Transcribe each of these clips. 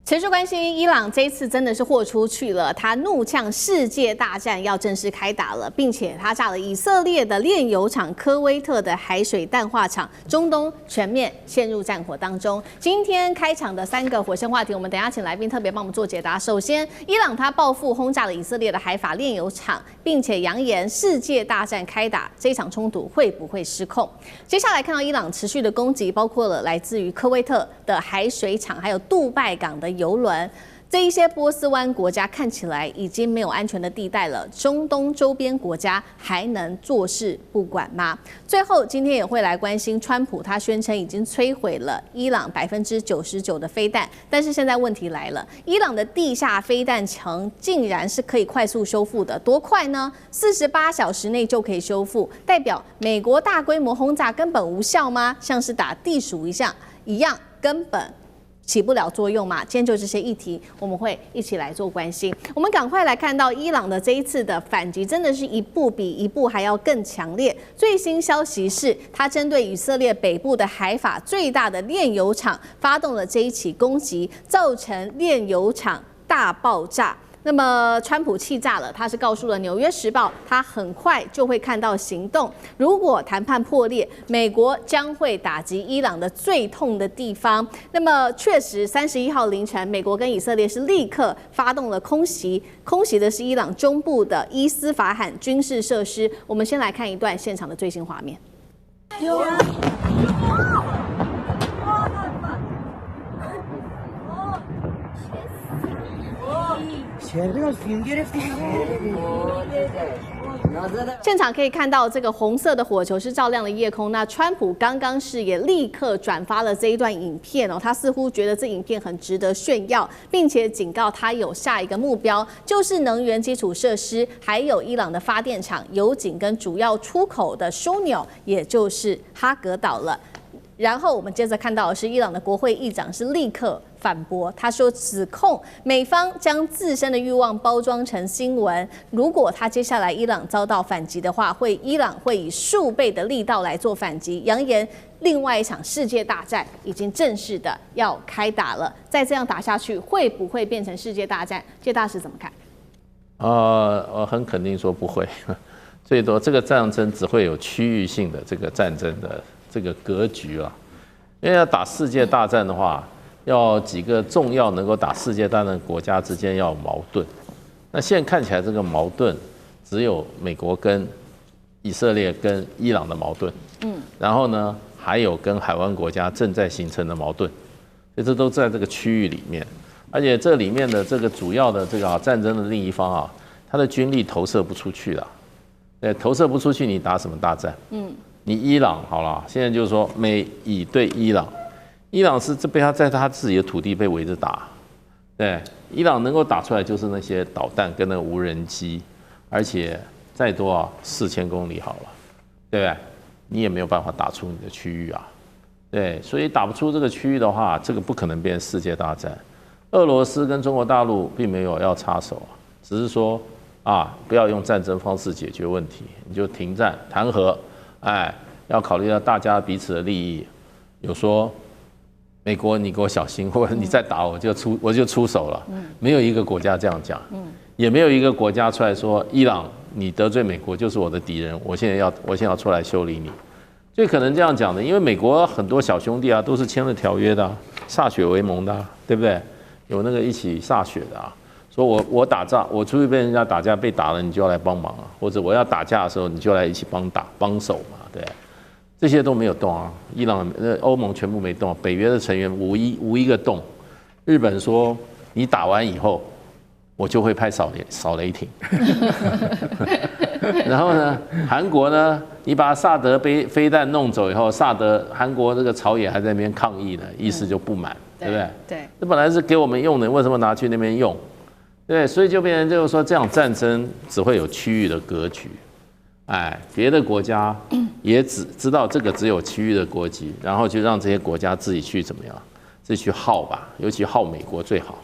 持續關心伊朗這一次真的是豁出去了，他怒嗆世界大戰要正式開打了，並且他炸了以色列的煉油廠、科威特的海水淡化廠，中東全面陷入戰火當中。今天開場的3個火線話題，我們等一下請來賓特別幫我們做解答。首先，伊朗他報復轟炸了以色列的海法煉油廠，並且揚言世界大戰開打，這一場衝突會不會失控？接下來看到伊朗持續的攻擊，包括了來自於科威特的海水廠，還有杜拜港的郵輪，這一些波斯灣國家看起來已經沒有安全的地帶了。中東周邊國家還能坐視不管嗎？最後，今天也會來關心川普，他宣稱已經摧毀了伊朗99%的飛彈，但是現在問題來了，伊朗的地下飛彈層竟然是可以快速修復的，多快呢？48小時內就可以修復，代表美國大規模轟炸根本無效嗎？像是打地鼠一樣，根本起不了作用嘛？今天就这些議題，我們會一起來做關心。我們趕快來看到伊朗的這一次的反擊，真的是一步比一步還要更強烈。最新消息是，他針對以色列北部的海法最大的煉油廠發動了這一起攻擊，造成煉油廠大爆炸。那麼，川普氣炸了，他是告訴了《紐約時報》，他很快就會看到行動。如果談判破裂，美國將會打擊伊朗的最痛的地方。那麼，確實，31號凌晨，美國跟以色列是立刻發動了空襲，空襲的是伊朗中部的伊斯法罕軍事設施。我們先來看一段現場的最新畫面。现场可以看到，这個紅色的火球是照亮了夜空。那川普剛剛是也立刻轉發了這一段影片哦，他似乎覺得這影片很值得炫耀，並且警告他有下一個目標，就是能源基礎設施，還有伊朗的發電廠、油井跟主要出口的樞紐，也就是哈格島了。然後我們接着看到的是，伊朗的國會議長是立刻反駁，他說指控美方將自身的慾望包裝成新聞。如果他接下來伊朗遭到反擊的話，伊朗會以數倍的力道來做反擊，揚言另外一場世界大戰已經正式的要開打了。再這樣打下去，會不會變成世界大戰？謝大使怎麼看？我很肯定說不會，最多這個戰爭只會有區域性的這個戰爭的這個格局啊，因為要打世界大戰的話，要幾個重要能夠打世界大戰的國家之間要有矛盾。那現在看起來這個矛盾只有美國跟以色列跟伊朗的矛盾，然後呢還有跟海灣國家正在形成的矛盾，所以這都在這個區域裡面。而且這裡面的這個主要的這個戰爭的另一方啊，他的軍力投射不出去了，對，投射不出去，你打什麼大戰？你伊朗好了，現在就是說美以對伊朗，伊朗是被他在他自己的土地被圍着打，對，伊朗能夠打出來就是那些導彈跟那個無人機，而且再多4000公里好了，對不對？你也沒有辦法打出你的區域啊，對，所以打不出這個區域的話，這個不可能變成世界大戰。俄羅斯跟中國大陸並沒有要插手，只是說不要用戰爭方式解決問題，你就停戰談和。要考慮到大家彼此的利益，有說美國你給我小心，或者你再打我就出手了。沒有一個國家這樣講，也沒有一個國家出來說伊朗你得罪美國就是我的敵人，我現在要出來修理你。最可能這樣講的，因為美國很多小兄弟都是簽了條約的，歃血為盟的，對不對？有那個一起歃血的說我打仗，我出去被人家打架被打了，你就要來幫忙啊，或者我要打架的時候，你就來一起幫手嘛，對，這些都沒有動啊。伊朗、歐盟全部沒動，北約的成員無一個動。日本說你打完以後，我就會派掃雷艇。然後呢，韓國呢，你把薩德飛彈弄走以後，韓國這個朝野還在那邊抗議呢，意思就不滿，對不對？對，這本來是給我們用的，為什麼拿去那邊用？對，所以就變成就是說，這樣戰爭只會有區域的格局，別的國家也只知道這個只有區域的國籍，然後就讓這些國家自己去怎麼樣，自己去耗吧，尤其耗美國最好，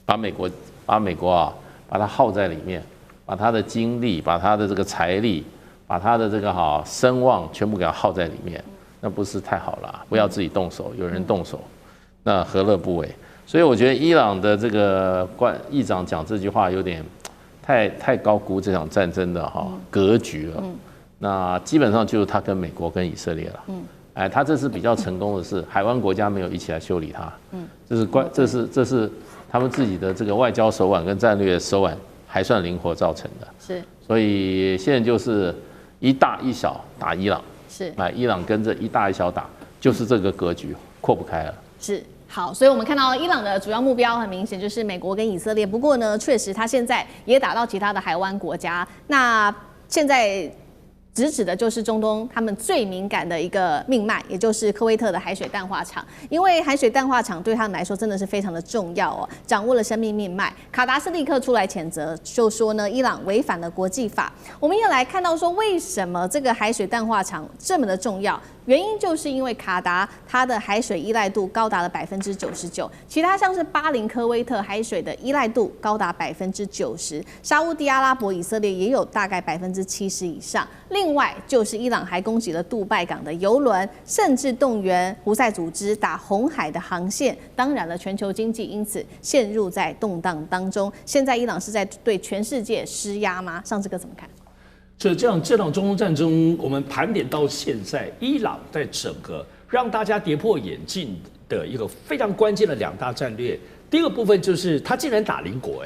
把美國把它耗在裡面，把它的精力、把它的這個財力、把它的這個聲望全部給它耗在裡面，那不是太好了？不要自己動手，有人動手，那何樂不為？所以我覺得伊朗的這個議長講這句話有點太高估這場戰爭的格局了。那基本上就是他跟美國跟以色列了。哎，他這次比較成功的是海灣國家沒有一起來修理他。這是他們自己的這個外交手腕跟戰略手腕還算靈活造成的。是。所以現在就是一大一小打伊朗。是。哎，伊朗跟着一大一小打，就是這個格局擴不開了。是。好，所以我們看到伊朗的主要目標很明顯就是美国跟以色列。不過呢，確實他現在也打到其他的海灣國家。那現在直指的就是中東他們最敏感的一個命脈，也就是科威特的海水淡化廠。因為海水淡化廠对他們來說真的是非常的重要哦，掌握了生命命脈。卡達是立刻出來譴責，就說呢伊朗違反了國際法。我們也來看到說，為什麼這個海水淡化廠這麼的重要？原因就是因為卡達它的海水依賴度高達了99%，其他像是巴林、科威特海水的依賴度高達90%，沙烏地阿拉伯、以色列也有大概70%以上。另外就是伊朗還攻擊了杜拜港的油輪，甚至動員胡塞組織打紅海的航線。當然了，全球經濟因此陷入在動盪當中。現在伊朗是在对全世界施壓嗎？上次哥怎麼看？这场中东戰爭，我們盤點到現在，伊朗在整個讓大家跌破眼鏡的一個非常關鍵的2大戰略。第一個部分就是他竟然打鄰國，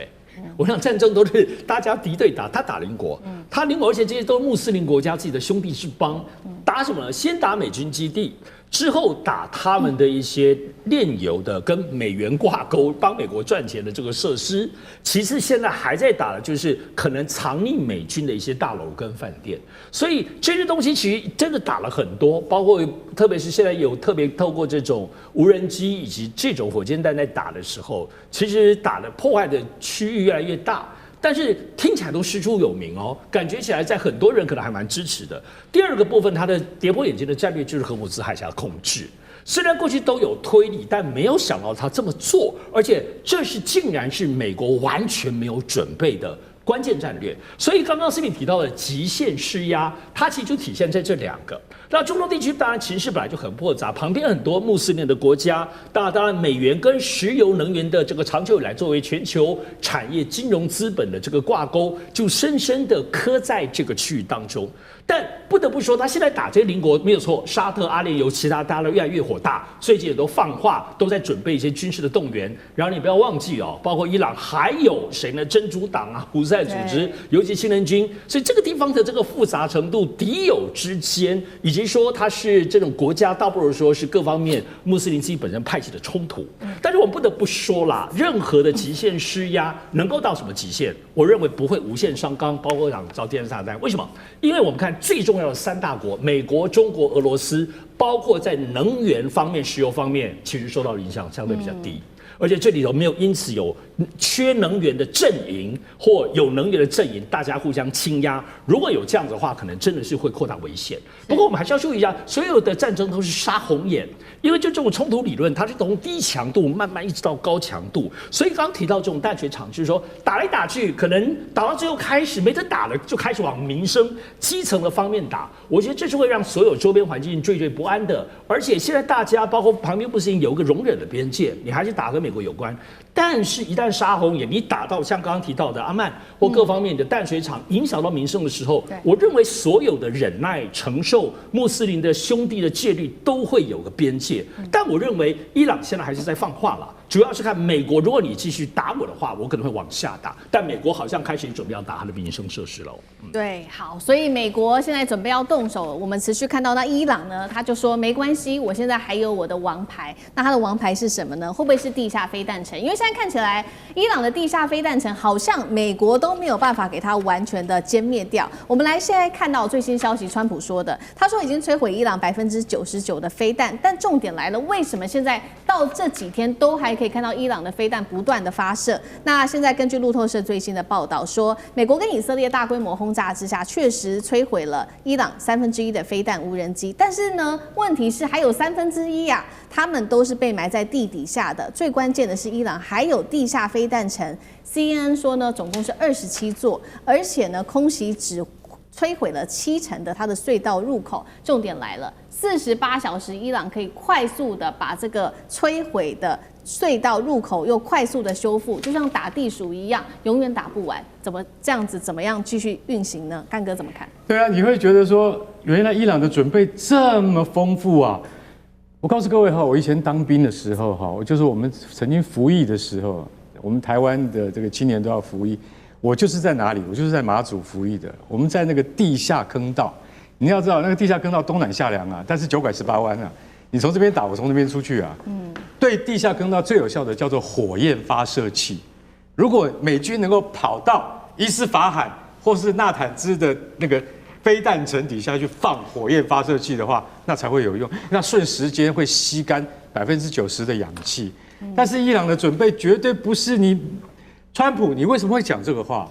我想戰爭都是大家敵對打，他打鄰國，他鄰國，而且這些都是穆斯林國家自己的兄弟之邦，打什麼呢？先打美軍基地。之後打他們的一些煉油的跟美元掛鈎，幫美國賺錢的這個設施。其次，現在還在打的就是可能藏匿美軍的一些大樓跟飯店。所以這些東西其實真的打了很多，包括特別是現在有特別透過這種無人機以及這種火箭彈在打的時候，其實打的破壞的區域越來越大。但是聽起來都師出有名哦，感覺起來在很多人可能還蠻支持的。第二個部分，它的跌破眼鏡的戰略就是荷姆茲海峽的控制。雖然過去都有推理，但沒有想到他這麼做，而且這是竟然是美國完全沒有準備的關鍵戰略。所以剛剛思敏提到的極限施壓，它其實就體現在這2個。那中東地區當然情勢本來就很複雜，旁邊很多穆斯林的國家，當然美元跟石油能源的這個長久以來作為全球產業金融資本的這個掛鈎，就深深的刻在這個區域當中。但不得不說，他現在打這些鄰國沒有錯，沙特、阿聯酋、其他大家都越來越火大，最近也都放話，都在準備一些軍事的動員。然後你不要忘記哦，包括伊朗還有誰呢？真主黨啊、胡塞組織，尤其青年軍。所以這個地方的這個複雜程度，敵友之間，以及說它是這種國家，倒不如說是各方面穆斯林自己本身派系的衝突。但是我們不得不說啦，任何的極限施壓能夠到什麼極限？我認為不會無限上綱，包括造第3炸彈。為什麼？因為我們看最重要的3大國，美國、中國、俄羅斯，包括在能源方面、石油方面，其實受到的影響相對比較低。而且這裡頭沒有因此有缺能源的陣營或有能源的陣營，大家互相傾壓。如果有這樣子的話，可能真的是會擴大危險。不過我們還是要注意一下，所有的戰爭都是殺紅眼，因為就這種衝突理論，它是從低強度慢慢一直到高強度。所以剛剛提到這種淡水廠，就是說打來打去，可能打到最後開始沒得打了，就開始往民生基層的方面打。我覺得這是會讓所有周邊環境惴惴不安的。而且現在大家包括旁邊不是有一個容忍的邊界，你還是打跟美國有關。但是，一旦殺紅眼，你打到像剛剛提到的阿曼或各方面的淡水廠，影響到民生的時候，我認為所有的忍耐、承受穆斯林的兄弟的戒律都會有個邊界。但我認為伊朗現在還是在放話了，主要是看美國，如果你繼續打我的話，我可能會往下打。但美國好像開始準備要打他的民生設施了。對，好，所以美國現在準備要動手，我們持續看到那伊朗呢，他就說沒關係，我現在還有我的王牌。那他的王牌是什麼呢？會不會是地下飛彈城？因為現在看起來，伊朗的地下飛彈城好像美國都沒有辦法給它完全的殲滅掉。我們來現在看到最新消息，川普說的，他說已經摧毀伊朗99%的飛彈，但重點來了，為什麼現在到這幾天都還可以看到伊朗的飛彈不斷的發射？那現在根據路透社最新的報道說，美國跟以色列大規模轟炸之下，確實摧毀了伊朗1/3的飛彈無人機，但是呢，問題是還有1/3啊，他們都是被埋在地底下的。最關鍵的是，伊朗還有地下飛彈城 ，CNN 說呢，總共是27座，而且呢，空襲摧毀了70%的它的隧道入口。重點來了，48小時，伊朗可以快速的把這個摧毀的隧道入口又快速的修復，就像打地鼠一樣，永遠打不完。怎么这样子？怎麼樣繼續運行呢？幹哥怎麼看？對啊，你會覺得說，原來伊朗的準備這麼豐富啊！我告訴各位哈，我以前當兵的時候哈，就是我們曾經服役的時候，我們台灣的這個青年都要服役。我就是在哪裡？我就是在馬祖服役的。我們在那個地下坑道，你要知道那個地下坑道東南下涼啊，但是9拐18彎啊。你從這邊打，我從那邊出去啊。對地下坑道最有效的叫做火焰發射器。如果美軍能夠跑到伊斯法罕或是納坦茲的那個飛彈層底下去放火焰發射器的話，那才會有用。那瞬時間會吸乾90%的氧氣。但是伊朗的準備絕對不是你。川普，你為什麼會講這個話？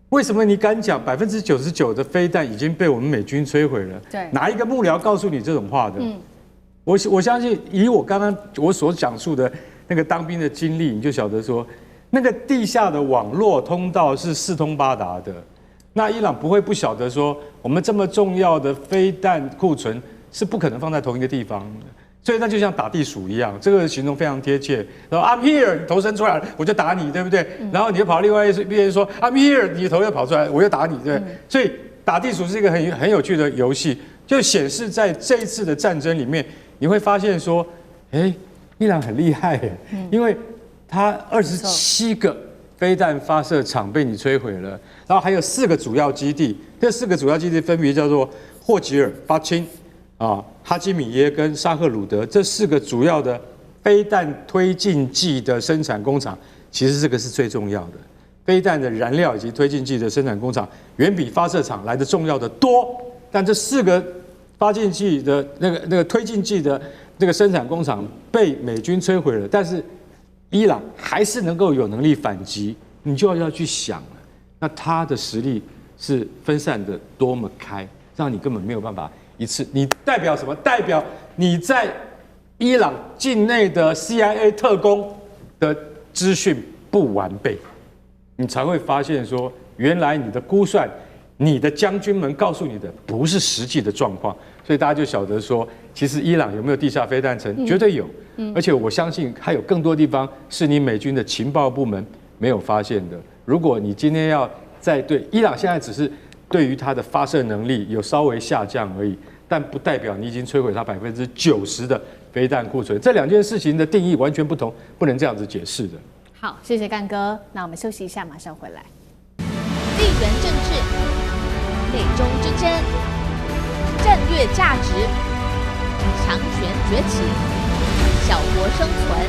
為什麼你敢講99%的飛彈已經被我們美軍摧毀了？對，哪一個幕僚告訴你這種話的？我相信，以我剛剛我所講述的那個當兵的經歷，你就曉得說，那個地下的網絡通道是四通八達的。那伊朗不會不曉得說，我們這麼重要的飛彈庫存是不可能放在同一個地方的。所以那就像打地鼠一樣，這個形容非常貼切。然後 I'm here， 你頭伸出來了，我就打你，對不對？然後你又跑另外一邊說 I'm here， 你頭又跑出來，我又打你，對不對？所以打地鼠是一個很有趣的遊戲，就顯示在這一次的戰爭裡面，你會發現說，伊朗很厲害耶，因為它27個飛彈發射場被你摧毀了，然後還有4個主要基地，這4個主要基地分別叫做霍吉爾、巴欽。哈基米耶跟沙赫魯德這4個主要的飛彈推進劑的生產工廠，其實這個是最重要的。飛彈的燃料以及推進劑的生產工廠，遠比發射場來的重要的多。但這4個發進劑的那個推進劑的那個生產工廠被美軍摧毀了，但是伊朗還是能夠有能力反擊，你就要去想了，那它的實力是分散的多麼開，讓你根本沒有辦法。一次，你代表什麼？代表你在伊朗境內的 CIA 特工的資訊不完備，你才會發現說，原來你的估算，你的將軍們告訴你的不是實際的狀況，所以大家就曉得說，其實伊朗有沒有地下飛彈層，絕對有，而且我相信還有更多地方是你美軍的情報部門沒有發現的。如果你今天要在對伊朗現在只是對於它的發射能力有稍微下降而已，但不代表你已經摧毀它90%的飛彈庫存。這2件事情的定義完全不同，不能這樣子解釋的。好，謝謝幹哥。那我們休息一下，馬上回來。地緣政治、美中之爭、戰略價值、強權崛起、小國生存，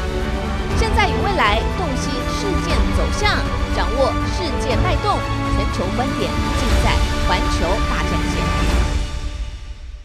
現在與未來洞悉事件走向，掌握世界脈動。全球觀點盡在環球大